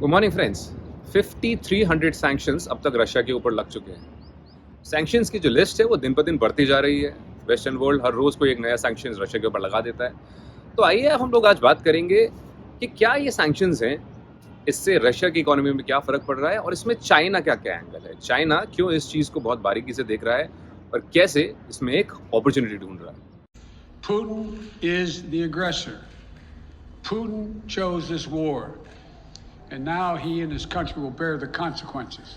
Good morning friends. 5300 sanctions अब तक Russia के ऊपर लग चुके हैं। सैंक्शंस की जो लिस्ट है वो दिन पर दिन बढ़ती जा रही है। वेस्टर्न वर्ल्ड हर रोज़ कोई एक नया सैंक्शंस रशिया के ऊपर लगा देता है। तो आइए अब हम लोग आज बात करेंगे कि क्या ये सैंक्शंस हैं, इससे रशिया की इकोनॉमी में क्या फ़र्क पड़ रहा है और इसमें चाइना का क्या एंगल है। चाइना क्यों इस चीज़ को बहुत बारीकी से देख रहा है और कैसे इसमें एक अपॉर्चुनिटी ढूंढ रहा है। Putin is the aggressor. Putin chose this war, and now he and his country will bear the consequences.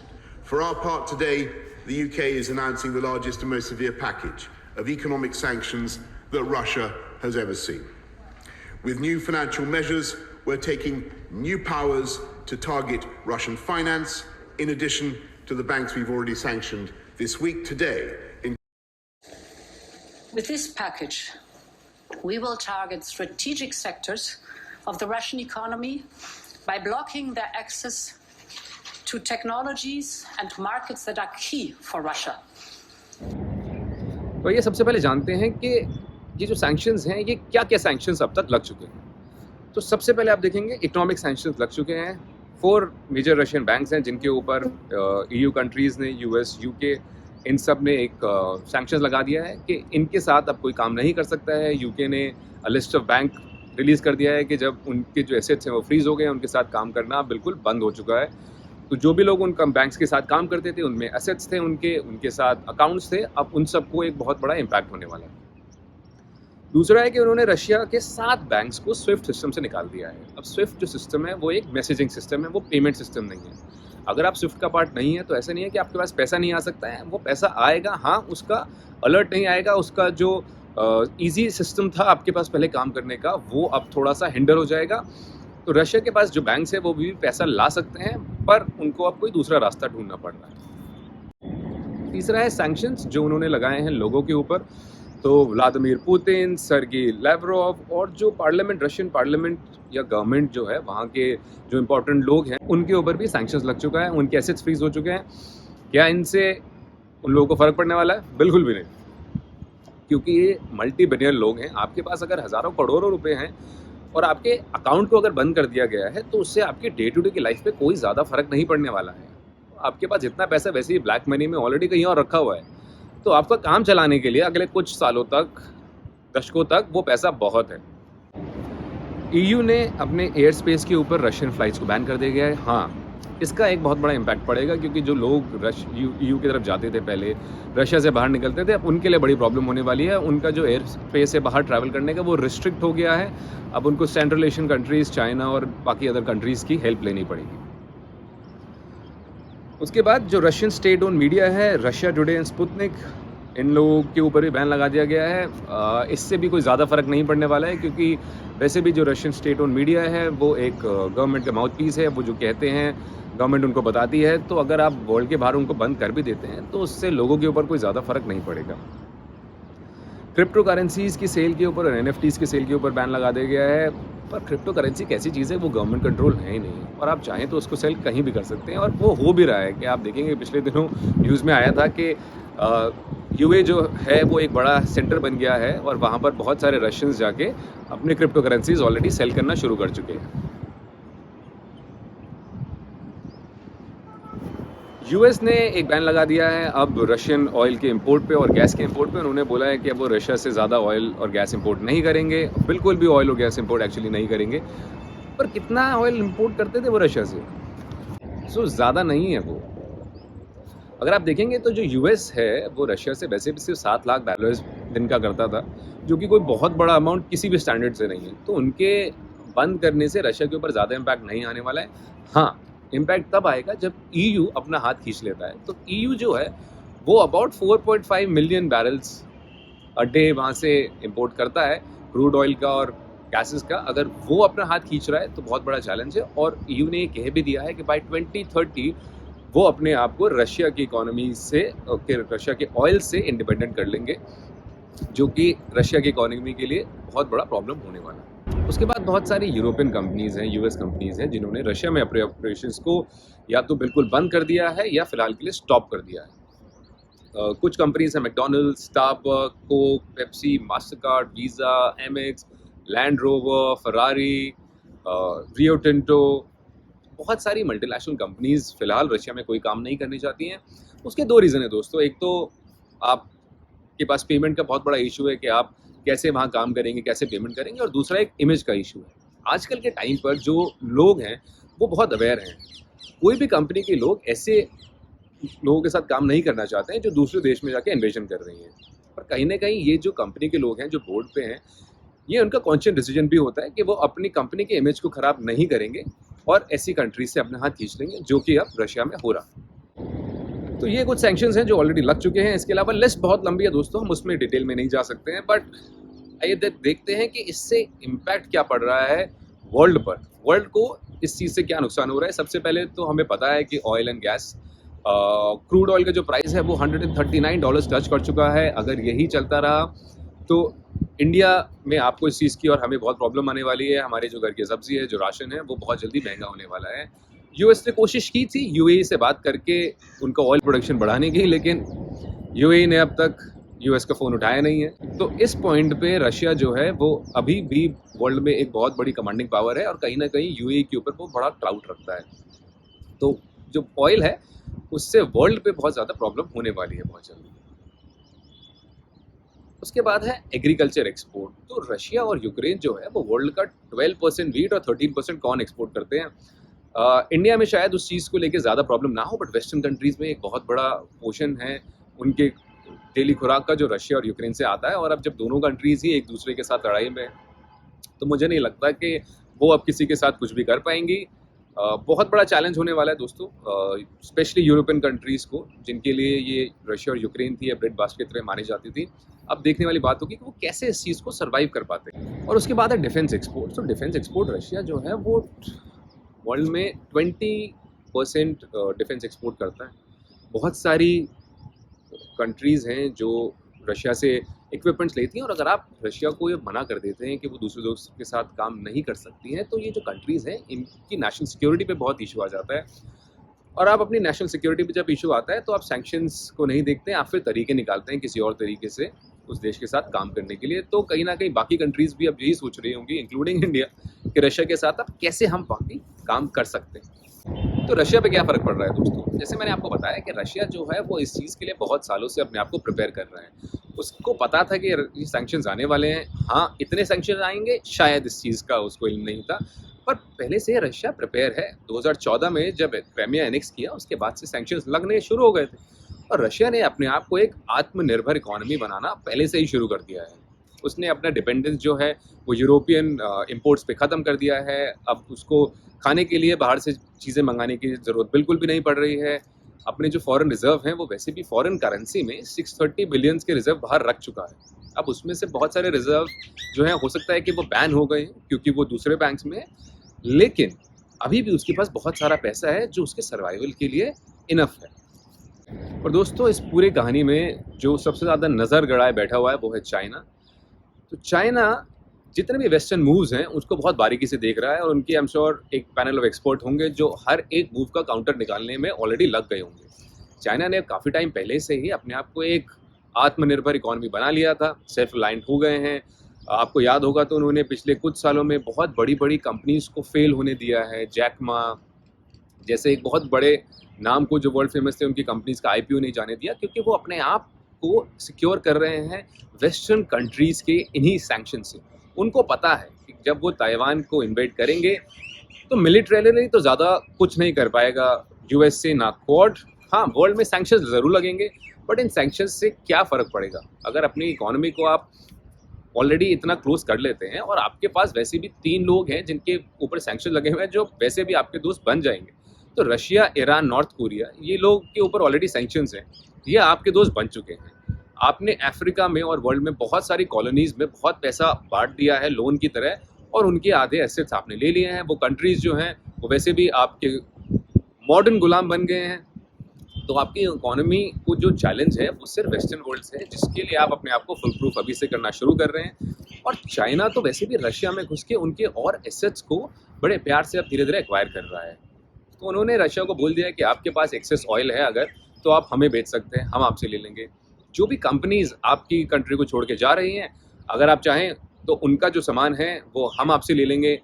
For our part today, the UK is announcing the largest and most severe package of economic sanctions that Russia has ever seen. With new financial measures, we're taking new powers to target Russian finance, in addition to the banks we've already sanctioned this week today. With this package, we will target strategic sectors of the Russian economy by blocking their access to technologies and markets that are key for Russia. तो ये सबसे पहले जानते हैं कि ये जो sanctions हैं ये क्या क्या सैंक्शंस अब तक लग चुके हैं। तो सबसे पहले आप देखेंगे इकोनॉमिक सैंक्शंस लग चुके हैं। 4 मेजर रशियन बैंक्स हैं जिनके ऊपर EU कंट्रीज़ ने, US, UK इन सब ने एक सैंक्शंस लगा दिया है कि इनके साथ अब कोई काम नहीं कर सकता है। UK ने लिस्ट ऑफ बैंक रिलीज़ कर दिया है कि जब उनके जो एसेट्स हैं वो फ्रीज़ हो गए हैं, उनके साथ काम करना बिल्कुल बंद हो चुका है। तो जो भी लोग उन बैंक्स के साथ काम करते थे, उनमें एसेट्स थे, उनके साथ अकाउंट्स थे, अब उन सबको एक बहुत बड़ा इम्पैक्ट होने वाला है। दूसरा है कि उन्होंने रशिया के 7 बैंक्स को स्विफ्ट सिस्टम से निकाल दिया है। अब स्विफ्ट जो सिस्टम है वो एक मैसेजिंग सिस्टम है, वो पेमेंट सिस्टम नहीं है। अगर आप स्विफ्ट का पार्ट नहीं है तो ऐसा नहीं है कि आपके पास पैसा नहीं आ सकता है, वो पैसा आएगा। हाँ, उसका अलर्ट नहीं आएगा, उसका जो ईजी सिस्टम था आपके पास पहले काम करने का, वो अब थोड़ा सा हिंडर हो जाएगा। तो रशिया के पास जो बैंक्स है वो भी पैसा ला सकते हैं, पर उनको अब कोई दूसरा रास्ता ढूंढना पड़ रहा है। तीसरा है सैंक्शंस जो उन्होंने लगाए हैं लोगों के ऊपर। तो व्लादिमीर पुतिन, सर्गी लैवरोव और जो रशियन पार्लियामेंट या गवर्नमेंट जो है वहाँ के जो इम्पोर्टेंट लोग हैं उनके ऊपर भी सैंक्शंस लग चुका है, उनके एसेट्स फ्रीज हो चुके हैं। क्या इनसे उन लोगों को फ़र्क पड़ने वाला है? बिल्कुल भी नहीं, क्योंकि ये मल्टी बिलियन लोग हैं। आपके पास अगर हज़ारों करोड़ों रुपए हैं और आपके अकाउंट को अगर बंद कर दिया गया है तो उससे आपके डे टू डे की लाइफ पे कोई ज़्यादा फ़र्क नहीं पड़ने वाला है। आपके पास इतना पैसा वैसे ही ब्लैक मनी में ऑलरेडी कहीं और रखा हुआ है, तो आपका काम चलाने के लिए अगले कुछ सालों तक, दशकों तक वो पैसा बहुत है। EU ने अपने एयर स्पेस के ऊपर रशियन फ्लाइट्स को बैन कर दिया गया है। हाँ, इसका एक बहुत बड़ा इम्पैक्ट पड़ेगा, क्योंकि जो लोग EU की तरफ जाते थे पहले, रशिया से बाहर निकलते थे, अब उनके लिए बड़ी प्रॉब्लम होने वाली है। उनका जो एयर स्पेस से बाहर ट्रैवल करने का वो रिस्ट्रिक्ट हो गया है। अब उनको सेंट्रल एशियन कंट्रीज़, चाइना और बाकी अदर कंट्रीज़ की हेल्प लेनी पड़ेगी। उसके बाद जो रशियन स्टेट ओन मीडिया है, रशिया टुडे एंड स्पुतनिक, इन लोगों के ऊपर भी बैन लगा दिया गया है। इससे भी कोई ज़्यादा फ़र्क नहीं पड़ने वाला है, क्योंकि वैसे भी जो रशियन स्टेट ओन मीडिया है वो एक गवर्नमेंट का माउथ पीस है। वो जो कहते हैं गवर्नमेंट उनको बताती है। तो अगर आप वर्ल्ड के बाहर उनको बंद कर भी देते हैं तो उससे लोगों के ऊपर कोई ज़्यादा फ़र्क नहीं पड़ेगा। क्रिप्टो करेंसीज़ की सेल के ऊपर और NFTs की सेल के ऊपर बैन लगा दिया गया है। पर क्रिप्टो करेंसी कैसी चीज़ है, वो गवर्नमेंट कंट्रोल है ही नहीं, और आप चाहें तो उसको सेल कहीं भी कर सकते हैं, और वो हो भी रहा है। कि आप देखेंगे पिछले दिनों न्यूज़ में आया था कि UA जो है वो एक बड़ा सेंटर बन गया है और वहाँ पर बहुत सारे रशियंस जाके अपने क्रिप्टो करेंसीज ऑलरेडी सेल करना शुरू कर चुके हैं। US ने एक बैन लगा दिया है अब रशियन ऑयल के इंपोर्ट पे और गैस के इंपोर्ट पे। उन्होंने बोला है कि अब वो रशिया से ज़्यादा ऑयल और गैस इंपोर्ट नहीं करेंगे, बिल्कुल भी ऑयल और गैस इंपोर्ट एक्चुअली नहीं करेंगे। पर कितना ऑयल इंपोर्ट करते थे वो रशिया से? सो ज़्यादा नहीं है वो। अगर आप देखेंगे तो जो US है वो रशिया से वैसे भी सिर्फ 7 लाख बैरल्स दिन का करता था, जो कि कोई बहुत बड़ा अमाउंट किसी भी स्टैंडर्ड से नहीं है। तो उनके बंद करने से रशिया के ऊपर ज़्यादा इम्पैक्ट नहीं आने वाला है। हाँ, इम्पैक्ट तब आएगा जब EU अपना हाथ खींच लेता है। तो EU जो है वो about 4.5 million barrels a day वहाँ से इंपोर्ट करता है, क्रूड ऑयल का और गैसेस का। अगर वो अपना हाथ खींच रहा है तो बहुत बड़ा चैलेंज है। और EU ने कह भी दिया है कि बाय 2030 वो अपने आप को रशिया की इकोनॉमी से, रशिया के ऑयल से इंडिपेंडेंट कर लेंगे, जो कि रशिया की इकोनॉमी के लिए बहुत बड़ा प्रॉब्लम होने वाला है। उसके बाद बहुत सारी यूरोपियन कंपनीज़ हैं, US कंपनीज़ हैं, जिन्होंने रशिया में अपने ऑपरेशंस को या तो बिल्कुल बंद कर दिया है या फिलहाल के लिए स्टॉप कर दिया है। कुछ कंपनीज़ हैं McDonald's, Starbucks, Coke, Pepsi, Mastercard, visa, Amex, land rover, Ferrari, Rio Tinto, बहुत सारी मल्टीनेशनल कंपनीज फिलहाल रशिया में कोई काम नहीं करनी चाहती हैं। उसके दो रीज़न है दोस्तों। एक तो आपके पास पेमेंट का बहुत बड़ा इशू है कि आप कैसे वहाँ काम करेंगे, कैसे पेमेंट करेंगे, और दूसरा एक इमेज का इशू है। आजकल के टाइम पर जो लोग हैं वो बहुत अवेयर हैं। कोई भी कंपनी के लोग ऐसे लोगों के साथ काम नहीं करना चाहते हैं जो दूसरे देश में जाके इन्वेजन कर रही हैं। पर कहीं ना कहीं ये जो कंपनी के लोग हैं जो बोर्ड पे हैं, ये उनका कॉन्शियस डिसीजन भी होता है कि वो अपनी कंपनी के इमेज को ख़राब नहीं करेंगे और ऐसी कंट्रीज से अपने हाथ खींच लेंगे, जो कि अब रशिया में हो रहा। तो ये कुछ सैंक्शंस हैं जो ऑलरेडी लग चुके हैं। इसके अलावा लिस्ट बहुत लंबी है दोस्तों, हम उसमें डिटेल में नहीं जा सकते हैं, बट आइए देखते हैं कि इससे इम्पैक्ट क्या पड़ रहा है वर्ल्ड पर। वर्ल्ड को इस चीज़ से क्या नुकसान हो रहा है। सबसे पहले तो हमें पता है कि oil and gas, crude oil का जो प्राइस है वो $139 टच कर चुका है। अगर यही चलता रहा तो इंडिया में आपको इस चीज़ की और हमें बहुत प्रॉब्लम आने वाली है। हमारे जो घर की सब्जी है, जो राशन है, वो बहुत जल्दी महंगा होने वाला है। यूएस ने कोशिश की थी यूएई से बात करके उनका ऑयल प्रोडक्शन बढ़ाने की, लेकिन यूएई ने अब तक यूएस का फ़ोन उठाया नहीं है। तो इस पॉइंट पे रशिया जो है वो अभी भी वर्ल्ड में एक बहुत बड़ी कमांडिंग पावर है और कहीं ना कहीं यूएई के ऊपर वो बड़ा क्लाउड रखता है। तो जो ऑयल है उससे वर्ल्ड पे बहुत ज़्यादा प्रॉब्लम होने वाली है बहुत जल्दी। उसके बाद है एग्रीकल्चर एक्सपोर्ट। तो रशिया और यूक्रेन जो है वो वर्ल्ड का 12% वीट और 13% कॉर्न एक्सपोर्ट करते हैं। इंडिया में शायद उस चीज़ को लेके ज़्यादा प्रॉब्लम ना हो, बट वेस्टर्न कंट्रीज़ में एक बहुत बड़ा पोर्शन है उनके डेली खुराक का जो रशिया और यूक्रेन से आता है। और अब जब दोनों कंट्रीज़ ही एक दूसरे के साथ लड़ाई में, तो मुझे नहीं लगता कि वो अब किसी के साथ कुछ भी कर पाएंगी। बहुत बड़ा चैलेंज होने वाला है दोस्तों, स्पेशली यूरोपियन कंट्रीज़ को, जिनके लिए ये रशिया और यूक्रेन थी, ब्रेड बास्केट की तरह मानी जाती थी। अब देखने वाली बात होगी कि वो कैसे इस चीज़ को सर्वाइव कर पाते हैं। और उसके बाद है डिफेंस एक्सपोर्ट। तो डिफेंस एक्सपोर्ट रशिया जो है वो वर्ल्ड में 20% डिफेंस एक्सपोर्ट करता है। बहुत सारी कंट्रीज़ हैं जो रशिया से इक्विपमेंट्स लेती हैं, और अगर आप रशिया को ये मना कर देते हैं कि वो दूसरे दोस्तों के साथ काम नहीं कर सकती हैं, तो ये जो कंट्रीज़ हैं इनकी नेशनल सिक्योरिटी पे बहुत इशू आ जाता है। और आप अपनी नेशनल सिक्योरिटी पे जब इशू आता है तो आप सैंक्शंस को नहीं देखते हैं, आप फिर तरीके निकालते हैं किसी और तरीके से उस देश के साथ काम करने के लिए। तो कहीं ना कहीं बाकी कंट्रीज़ भी अब यही सोच रही होंगी, इंक्लूडिंग इंडिया, कि रशिया के साथ अब कैसे हम बाकी काम कर सकते हैं। तो रशिया पे क्या फ़र्क पड़ रहा है दोस्तों? जैसे मैंने आपको बताया कि रशिया जो है वो इस चीज़ के लिए बहुत सालों से अपने आप को प्रिपेयर कर रहा है। उसको पता था कि ये सैंक्शंस आने वाले हैं। हाँ, इतने सैंक्शंस आएंगे शायद इस चीज़ का उसको इल्म नहीं था, पर पहले से रशिया प्रिपेयर है। 2014 में जब क्राइमिया एनेक्स किया, उसके बाद से सैंक्शंस लगने शुरू हो गए थे, और रशिया ने अपने आप को एक आत्मनिर्भर इकॉनमी बनाना पहले से ही शुरू कर दिया है। उसने अपना डिपेंडेंस जो है वो यूरोपियन इंपोर्ट्स पे ख़त्म कर दिया है। अब उसको खाने के लिए बाहर से चीज़ें मंगाने की ज़रूरत बिल्कुल भी नहीं पड़ रही है। अपने जो फॉरेन रिजर्व हैं वो वैसे भी फॉरेन करेंसी में 630 बिलियंस के रिजर्व बाहर रख चुका है। अब उसमें से बहुत सारे रिजर्व जो है हो सकता है कि वो बैन हो गए हैं क्योंकि वो दूसरे बैंक्स में, लेकिन अभी भी उसके पास बहुत सारा पैसा है जो उसके सर्वाइवल के लिए इनफ है। और दोस्तों इस पूरी कहानी में जो सबसे ज़्यादा नज़र गड़ाए बैठा हुआ है वो है चाइना। तो चाइना जितने भी वेस्टर्न मूव्स हैं उसको बहुत बारीकी से देख रहा है, और उनकी आई एम श्योर एक पैनल ऑफ एक्सपर्ट होंगे जो हर एक मूव का काउंटर निकालने में ऑलरेडी लग गए होंगे। चाइना ने काफ़ी टाइम पहले से ही अपने आप को एक आत्मनिर्भर इकॉनमी बना लिया था, सेल्फ रिलायंट हो गए हैं। आपको याद होगा तो उन्होंने पिछले कुछ सालों में बहुत बड़ी बड़ी कंपनीज़ को फेल होने दिया है। जैकमा जैसे एक बहुत बड़े नाम को जो वर्ल्ड फेमस थे, उनकी कंपनीज़ का IPO नहीं जाने दिया, क्योंकि वो अपने आप को सिक्योर कर रहे हैं वेस्टर्न कंट्रीज़ के इन्हीं सैंक्शन से। उनको पता है कि जब वो ताइवान को इन्वेड करेंगे तो मिलिट्रीली तो ज़्यादा कुछ नहीं कर पाएगा US से, ना क्वाड। हाँ, वर्ल्ड में सैंक्शंस ज़रूर लगेंगे, बट इन सैंक्शंस से क्या फ़र्क पड़ेगा अगर अपनी इकोनॉमी को आप ऑलरेडी इतना क्लोज कर लेते हैं, और आपके पास वैसे भी 3 लोग हैं जिनके ऊपर सैंक्शन लगे हुए हैं जो वैसे भी आपके दोस्त बन जाएंगे। तो रशिया, ईरान, नॉर्थ कोरिया, ये लोग के ऊपर ऑलरेडी सैंक्शंस हैं, ये आपके दोस्त बन चुके हैं। आपने अफ्रीका में और वर्ल्ड में बहुत सारी कॉलोनीज़ में बहुत पैसा बांट दिया है लोन की तरह, और उनके आधे एसेट्स आपने ले लिए हैं। वो कंट्रीज़ जो हैं वो वैसे भी आपके मॉडर्न गुलाम बन गए हैं। तो आपकी इकोनॉमी को जो चैलेंज है वो सिर्फ वेस्टर्न वर्ल्ड से है, जिसके लिए आप अपने आप को फुल प्रूफ अभी से करना शुरू कर रहे हैं। और चाइना तो वैसे भी रशिया में घुस के उनके और एसेट्स को बड़े प्यार से अब धीरे धीरे एक्वायर कर रहा है। तो उन्होंने रशिया को बोल दिया कि आपके पास एक्सेस ऑयल है अगर, तो आप हमें बेच सकते हैं, हम आपसे ले लेंगे। जो भी कंपनीज आपकी कंट्री को छोड़ के जा रही हैं, अगर आप चाहें तो उनका जो सामान है वो हम आपसे ले लेंगे।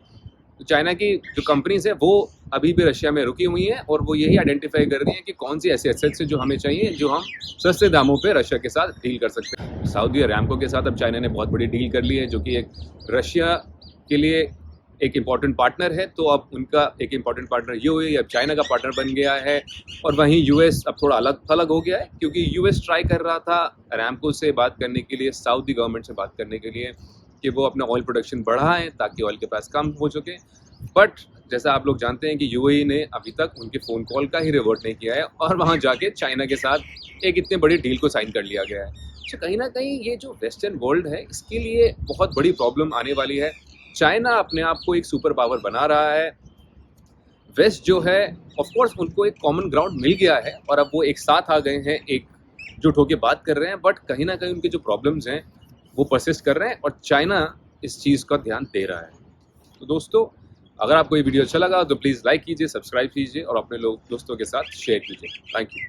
तो चाइना की जो कंपनीज है वो अभी भी रशिया में रुकी हुई हैं और वो यही आइडेंटिफाई कर रही हैं कि कौन सी ऐसे एसेट्स हैं जो हमें चाहिए, जो हम सस्ते दामों पे रशिया के साथ डील कर सकते हैं। सऊदी अरामको के साथ अब चाइना ने बहुत बड़ी डील कर ली है, जो कि एक रशिया के लिए एक इम्पॉर्टेंट पार्टनर है। तो अब उनका एक इम्पॉर्टेंट पार्टनर ये हुई, अब चाइना का पार्टनर बन गया है। और वहीं यूएस अब थोड़ा अलग थलग हो गया है, क्योंकि यूएस ट्राई कर रहा था अरामको से बात करने के लिए, सऊदी गवर्नमेंट से बात करने के लिए कि वो अपना ऑयल प्रोडक्शन बढ़ाएं ताकि ऑयल के प्राइस कम हो सके। बट जैसा आप लोग जानते हैं कि यूएई ने अभी तक उनके फ़ोन कॉल का ही रिवर्ट नहीं किया है और वहाँ जाके चाइना के साथ एक इतने बड़ी डील को साइन कर लिया गया है। तो कहीं ना कहीं ये जो वेस्टर्न वर्ल्ड है, इसके लिए बहुत बड़ी प्रॉब्लम आने वाली है। चाइना अपने आप को एक सुपर पावर बना रहा है। वेस्ट जो है ऑफ कोर्स उनको एक कॉमन ग्राउंड मिल गया है और अब वो एक साथ आ गए हैं, एकजुट होकर बात कर रहे हैं। बट कहीं ना कहीं उनके जो प्रॉब्लम्स हैं वो परसिस्ट कर रहे हैं और चाइना इस चीज़ का ध्यान दे रहा है। तो दोस्तों, अगर आपको ये वीडियो अच्छा लगा तो प्लीज़ लाइक कीजिए, सब्सक्राइब कीजिए और अपने दोस्तों के साथ शेयर कीजिए। Thank you.